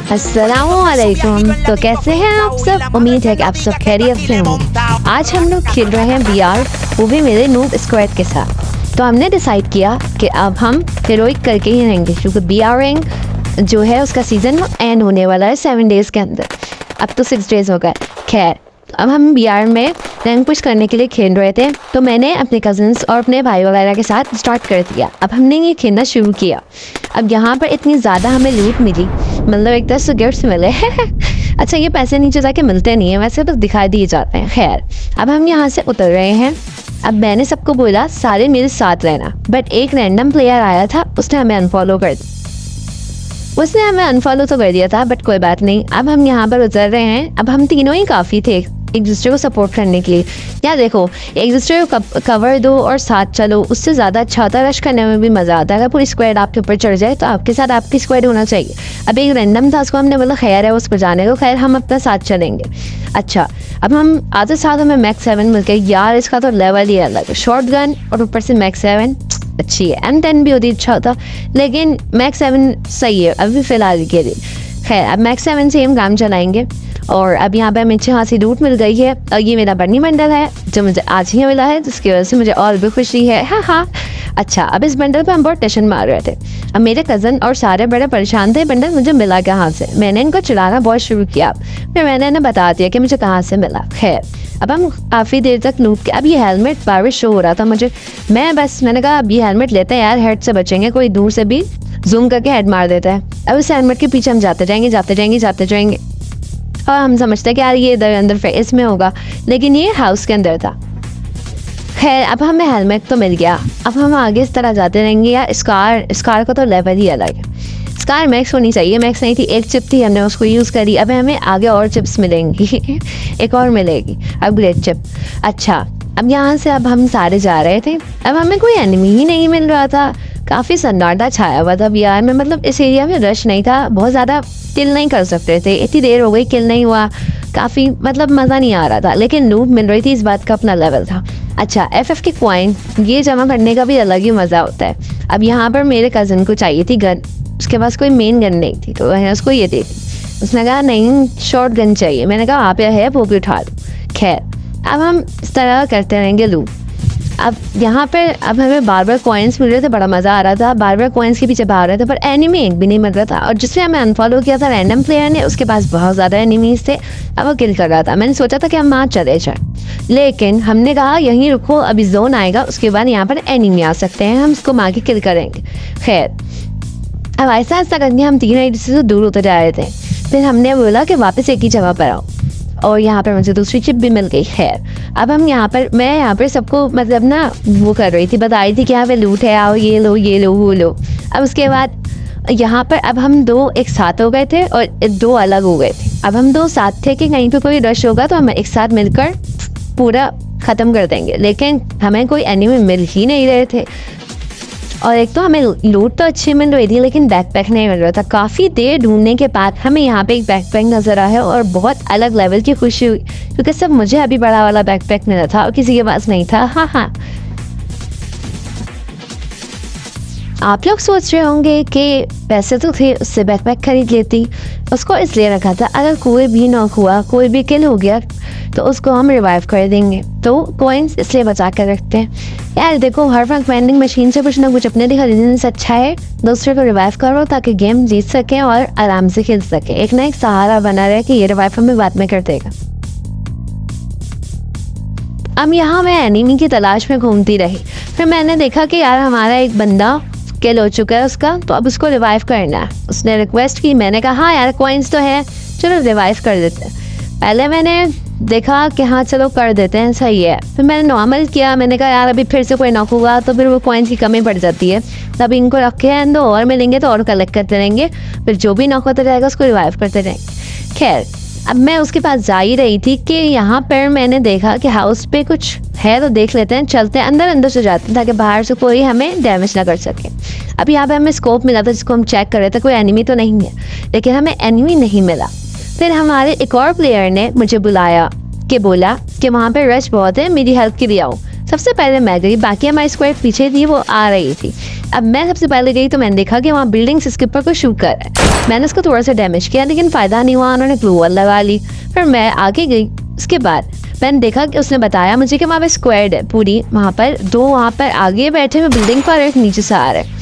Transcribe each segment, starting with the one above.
अस्सलामुअलैकुम। तो कैसे हैं आप सब? उम्मीद है कि आप सब खैरियत से होंगे। आज हम लोग खेल रहे हैं VR, वो भी मेरे नूब स्क्वाड के साथ। तो हमने डिसाइड किया कि अब हम हीरोइक करके ही रहेंगे, क्योंकि VR रैंक जो है उसका सीज़न एंड होने वाला है 7 डेज़ के अंदर। अब तो 6 डेज़ हो गए। खैर, अब हम VR में रैंक पुश करने के लिए खेल रहे थे, तो मैंने अपने कज़न्स और अपने भाई वगैरह के साथ स्टार्ट कर दिया। अब हमने ये खेलना शुरू किया। अब यहाँ पर इतनी ज़्यादा हमें लूट मिली, मतलब एक तरह से गिफ्ट्स मिले। अच्छा, ये पैसे नीचे जाके मिलते नहीं हैं, वैसे बस दिखाई दिए जाते हैं। खैर, अब हम यहाँ से उतर रहे हैं। अब मैंने सबको बोला सारे मेरे साथ रहना, बट एक रैंडम प्लेयर आया था, उसने हमें अनफॉलो कर दिया। उसने हमें अनफॉलो तो कर दिया था, बट कोई बात नहीं। अब हम यहाँ पर उतर रहे हैं। अब हम तीनों ही काफ़ी थे एक दूसरे को सपोर्ट करने के लिए। यार देखो, एक दूसरे को कवर दो और साथ चलो, उससे ज़्यादा अच्छा होता है। रश करने में भी मज़ा आता है। अगर पूरी स्क्वाड आपके ऊपर चढ़ जाए तो आपके साथ आपकी स्क्वाड होना चाहिए। अब एक रैंडम था, उसको हमने बोला खैर है उसको जाने को, खैर हम अपना साथ चलेंगे। अच्छा, अब हम आते साथ हमें मैक्स 7 मिल गई। यार इसका तो लेवल ही अलग है। शॉर्ट गन और ऊपर से मैक्स 7 अच्छी है। M10 भी होती अच्छा होता, लेकिन मैक्स 7 सही है अभी फ़िलहाल के लिए। खैर, अब मैक्स 7 से हम काम चलाएंगे। और अब यहाँ पे हमें अच्छी खासी लूट मिल गई है। और ये मेरा बर्नी बंडल है जो मुझे आज ही मिला है, जिसकी वजह से मुझे और भी खुशी है। हाँ। अच्छा, अब इस बंडल पे हम बहुत टेंशन मार रहे थे। अब मेरे कज़न और सारे बड़े परेशान थे बंडल मुझे मिला कहाँ से। मैंने इनको चिढ़ाना बहुत शुरू किया, फिर मैंने इन्हें बता दिया कि मुझे कहाँ से मिला। खैर, अब हम काफ़ी देर तक लूट के, अब ये हेलमेट बार शो हो रहा था मुझे। मैंने कहा अब ये हेलमेट लेते हैं यार, हेड से बचेंगे, कोई दूर से भी जूम करके हेड मार देता है। अब इस हेलमेट के पीछे हम जाते जाएंगे और हम समझते हैं कि यार ये अंदर इसमें होगा, लेकिन ये हाउस के अंदर था। खैर, अब हमें हेलमेट तो मिल गया। अब हम आगे इस तरह जाते रहेंगे। यार स्कार का तो लेवल ही अलग है। स्कार मैक्स होनी चाहिए, मैक्स नहीं थी, एक चिप थी, हमने उसको यूज़ करी। अब हमें आगे और चिप्स मिलेंगी। एक और मिलेगी अपग्रेड चिप। अच्छा, अब यहाँ से अब हम सारे जा रहे थे। अब हमें कोई एनिमी ही नहीं मिल रहा था। काफ़ी सन्नाटा छाया हुआ था यार में, मतलब इस एरिया में रश नहीं था, बहुत ज़्यादा किल नहीं कर सकते थे। इतनी देर हो गई किल नहीं हुआ, काफ़ी मतलब मज़ा नहीं आ रहा था, लेकिन लूट मिल रही थी, इस बात का अपना लेवल था। अच्छा, FF के कॉइन ये जमा करने का भी अलग ही मज़ा होता है। अब यहाँ पर मेरे कज़न को चाहिए थी गन, उसके पास कोई मेन गन नहीं थी, तो मैंने उसको ये दी थी। उसने कहा नहीं शॉर्ट गन चाहिए, मैंने कहा आप है वो भी उठा लो। खैर, अब हम इस तरह करते रहेंगे लूट। अब यहाँ पर अब हमें बार बार कॉइन्स मिल रहे थे, बड़ा मज़ा आ रहा था, बार बार कॉइन्स के पीछे भाग रहे थे, पर एनिमी एक भी नहीं मिल रहा था। और जिसने हमें अनफॉलो किया था रैंडम प्लेयर ने, उसके पास बहुत ज़्यादा एनिमीज थे। अब वो किल कर रहा था। मैंने सोचा था कि हम वहाँ चले जाए, लेकिन हमने कहा यहीं रुको, अभी जोन आएगा, उसके बाद यहाँ पर एनिमी आ सकते हैं, हम उसको मार के किल करेंगे। खैर, अब ऐसा करके हम 3 आइडी से दूर होते जा रहे थे। फिर हमने बोला कि वापस एक ही जगह पर आओ, और यहाँ पर मुझे दूसरी चिप भी मिल गई। खैर, अब हम मैं यहाँ पर सबको मतलब ना वो कर रही थी, बता रही थी कि यहाँ पे लूट है, आओ ये लो वो लो। अब उसके बाद यहाँ पर अब हम 2 एक साथ हो गए थे और 2 अलग हो गए थे। अब हम 2 साथ थे कि कहीं पे कोई रश होगा तो हम एक साथ मिलकर पूरा ख़त्म कर देंगे, लेकिन हमें कोई एनिमी मिल ही नहीं रहे थे। और एक तो हमें लूट तो अच्छी मिल रही थी, लेकिन बैकपैक नहीं मिल रहा था। काफ़ी देर ढूंढने के बाद हमें यहाँ पे एक बैकपैक नज़र आया और बहुत अलग लेवल की खुशी हुई, क्योंकि सब मुझे अभी बड़ा वाला बैकपैक मिला था और किसी के पास नहीं था। हाँ, आप लोग सोच रहे होंगे कि पैसे तो थे, उससे बैकपैक खरीद लेती। उसको इसलिए रखा था अगर कोई भी नॉक हुआ, कोई भी किल हो गया, तो उसको हम रिवाइव कर देंगे। तो कॉइन्स इसलिए बचा कर रखते हैं। यार देखो, हर वक्त वेंडिंग मशीन से कुछ ना कुछ अपने लिए खरीदने से अच्छा है दूसरे को रिवाइव करो, ताकि गेम जीत सकें और आराम से खेल सके। एक ना एक सहारा बना रहे कि ये रिवाइव हमें बाद में कर देगा। अब यहाँ मैं एनिमी की तलाश में घूमती रही। फिर मैंने देखा कि यार हमारा एक बंदा किल हो चुका है उसका, तो अब उसको रिवाइव करना है। उसने रिक्वेस्ट की, मैंने कहा हाँ यार कॉइन्स तो है, चलो रिवाइव कर देते हैं। पहले मैंने देखा कि हाँ चलो कर देते हैं, सही है। फिर मैंने नॉर्मल किया, मैंने कहा यार अभी फिर से कोई नॉक होगा तो फिर वो कॉइन्स की कमी पड़ जाती है, तब इनको रखे हैं दो और मिलेंगे तो और कलेक्ट करते रहेंगे, फिर जो भी नॉक होता रहेगा उसको रिवाइव करते रहेंगे। खैर, अब मैं उसके पास जा ही रही थी कि यहाँ पर मैंने देखा कि हाउस पे कुछ है, तो देख लेते हैं, चलते हैं अंदर से जाते हैं ताकि बाहर से कोई हमें डैमेज ना कर सके। अब यहाँ पे हमें स्कोप मिला था जिसको हम चेक कर रहे थे, कोई एनिमी तो नहीं है, लेकिन हमें एनिमी नहीं मिला। फिर हमारे एक और प्लेयर ने मुझे बुलाया कि बोला कि वहाँ पे रश बहुत है, मेरी हेल्प के लिए आओ। सबसे पहले मैं गई, बाकी हमारी स्क्वाड पीछे थी, वो आ रही थी। अब मैं सबसे पहले गई तो मैंने देखा कि वहाँ बिल्डिंग्स इसके ऊपर को शूट कर रहा है। मैंने उसको थोड़ा सा डैमेज किया लेकिन फ़ायदा नहीं हुआ, उन्होंने ग्लू वॉल लगा ली। फिर मैं आगे गई, उसके बाद मैंने देखा कि उसने बताया मुझे कि वहाँ पर स्क्वाड है पूरी, वहाँ पर 2 वहाँ पर आगे बैठे हुए बिल्डिंग पर, एक नीचे से आ रहे हैं।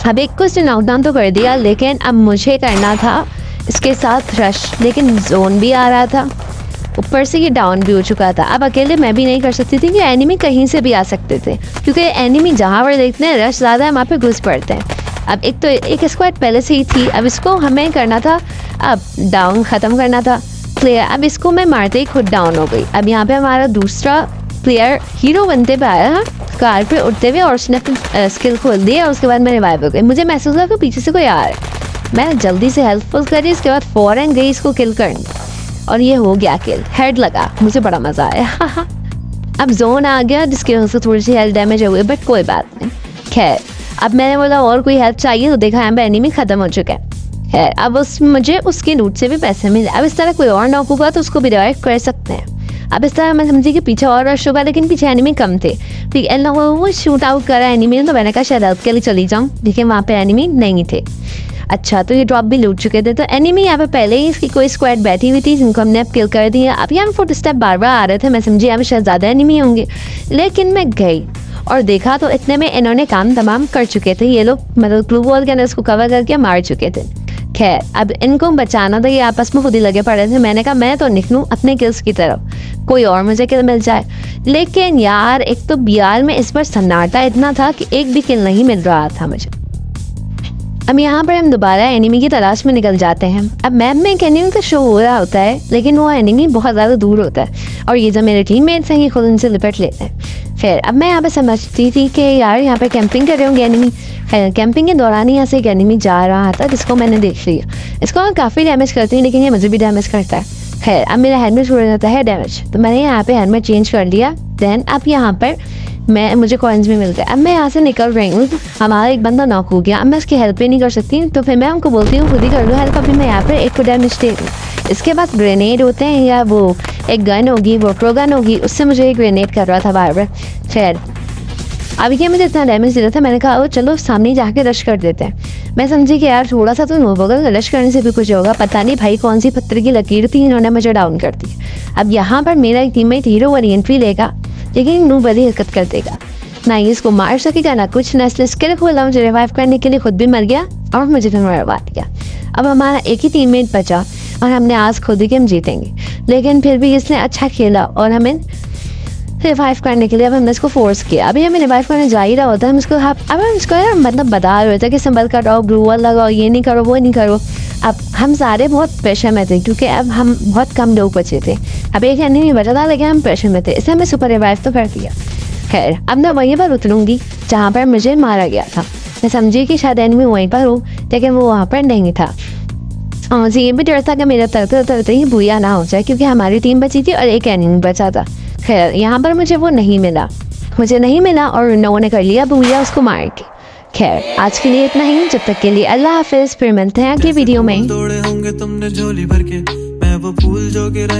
अब एक को उसने नॉकडाउन तो कर दिया लेकिन अब मुझे करना था इसके साथ रश, लेकिन जोन भी आ रहा था, ऊपर से ये डाउन भी हो चुका था। अब अकेले मैं भी नहीं कर सकती थी कि एनिमी कहीं से भी आ सकते थे, क्योंकि एनिमी जहाँ पर देखते हैं रश ज़्यादा है वहाँ पे घुस पड़ते हैं। अब एक तो एक स्क्वाड पहले से ही थी, अब इसको हमें करना था, अब डाउन ख़त्म करना था प्लेयर। अब इसको मैं मारते ही खुद डाउन हो गई। अब यहाँ पे हमारा दूसरा प्लेयर हीरो बनते पे आया कार पे उठते हुए, और उसने अपनी स्किल खोल दी और उसके बाद मैं रिवाइव हो गई। मुझे महसूस हुआ कि पीछे से कोई आ रहा है, मैं जल्दी से हेल्पफुल करी, इसके बाद फ़ौरन गई इसको किल करने और ये हो गया किल, हेड लगा, मुझे बड़ा मज़ा आया। अब जोन आ गया जिसकी वजह से थोड़ी सी हेल्थ डैमेज हुई, बट कोई बात नहीं। खैर अब मैंने बोला और कोई हेल्प चाहिए तो देखा यहाँ पे एनिमी ख़त्म हो चुका है। खैर अब मुझे उसके लूट से भी पैसे मिले। अब इस तरह कोई और नॉक होगा तो उसको भी रिवाइव कर सकते हैं। अब इस तरह मैं समझी कि पीछे और रश होगा लेकिन पीछे एनिमी कम थे। ठीक है, वो शूट आउट करा एनिमी ने, तो मैंने कहा शायद हेल्प के लिए चली जाऊँ, लेकिन वहाँ पे एनिमी नहीं थे। अच्छा, तो ये ड्रॉप भी लूट चुके थे, तो एनिमी यहाँ पे पहले ही इसकी कोई स्क्वाड बैठी हुई थी जिनको हमने अब किल कर दिया। अब यहाँ फुट स्टेप बार बार आ रहे थे, मैं समझी यहाँ पे शायद ज़्यादा एनिमी होंगे, लेकिन मैं गई और देखा तो इतने में इन्होंने काम तमाम कर चुके थे। ये लोग मतलब ग्लू वॉल के अंदर उसको कवर करके मार चुके थे। खैर अब इनको बचाना था, ये आपस में खुद ही लगे पड़े थे। मैंने कहा मैं तो निकलूँ अपने किल्स की तरफ, कोई और मुझे किल मिल जाए। लेकिन यार एक तो बियार में इस बार सन्नाटा इतना था कि एक भी किल नहीं मिल रहा था मुझे। अब यहाँ पर हम दोबारा एनिमी की तलाश में निकल जाते हैं। अब मैप में एक एनिमी का शो हो रहा होता है लेकिन वो एनिमी बहुत ज़्यादा दूर होता है, और ये जो मेरे टीममेट्स हैं ये खुद उनसे लिपट लेते हैं। फिर अब मैं यहाँ पे समझती थी कि यार यहाँ पे कैंपिंग कर रहे होंगे एनिमी। कैंपिंग के दौरान ही यहाँ से एक एनिमी जा रहा था जिसको मैंने देख लिया। इसको मैं काफ़ी डैमेज करती हूँ लेकिन ये मुझे भी डैमेज करता है। खैर अब मेरा हेलमेट हो जाता है डैमेज, तो मैंने यहाँ पे हेलमेट चेंज कर लिया। देन अब यहाँ पर मुझे कॉइन्स भी मिल गए। अब मैं यहाँ से निकल रही हूँ, हमारा एक बंदा नॉक हो गया। अब मैं उसकी हेल्प ही नहीं कर सकती, तो फिर मैं उनको बोलती हूँ खुद ही कर लो हेल्प। अभी मैं यहाँ पर एक को डैमेज दे दूँ, इसके बाद ग्रेनेड होते हैं या वो एक गन होगी, वो प्रो गन होगी, उससे मुझे एक ग्रेनेड कर रहा था बार बार। खैर अब ये मुझे इतना डैमेज दे रहा था, मैंने कहा ओ चलो सामने जाके रश कर देते हैं। मैं समझी कि यार थोड़ा सा तो नूब होगा, रश करने से भी कुछ होगा। पता नहीं भाई कौन सी पत्थर की लकीर थी, इन्होंने मुझे डाउन कर दी। अब यहाँ पर मेरा एक टीममेट हीरो वाली एंट्री लेगा लेकिन नूब वाली हरकत कर देगा, ना ही इसको मार सकेगा ना कुछ, ना इसलिए स्किल खोला मुझे रिवाइव करने के लिए, खुद भी मर गया और मुझे फिर मरवा दिया। अब हमारा एक ही टीममेट बचा और हमने आज खुद ही कि हम जीतेंगे, लेकिन फिर भी इसने अच्छा खेला और हमें रिवाइव करने के लिए अब हमने इसको फोर्स किया। अभी हमें रिवाइव करने जा ही रहा होता है, हम इसको अब हम इसको यार मतलब बता रहे थे कि संभल कर रहो, ग्लू वॉल लगाओ, ये नहीं करो वो नहीं करो। अब हम सारे बहुत प्रेशर में थे क्योंकि अब हम बहुत कम लोग बचे थे। अब एक एनिमी बचा था लेकिन हम प्रेशर में थे, इसलिए हमें सुपर रिवाइव तो कर दिया। खैर अब मैं वहीं पर उतरूँगी जहाँ पर मुझे मारा गया था। मैं समझी कि शायद एनिमी वहीं पर हो, लेकिन वो वहाँ पर नहीं था। जी ये भी डर था कि मेरा तरते उतरते ही भूया ना हो जाए, क्योंकि हमारी टीम बची थी और एक एनिमी बचा था। खैर यहाँ पर मुझे वो नहीं मिला, और नो ने कर लिया भूया उसको मार के। खैर आज के लिए इतना ही, जब तक के लिए अल्लाह हाफिज़, फिर मिलते हैं अगली वीडियो में। तोड़े होंगे तुमने झोली भर के, मैं वो फूल जो गिरा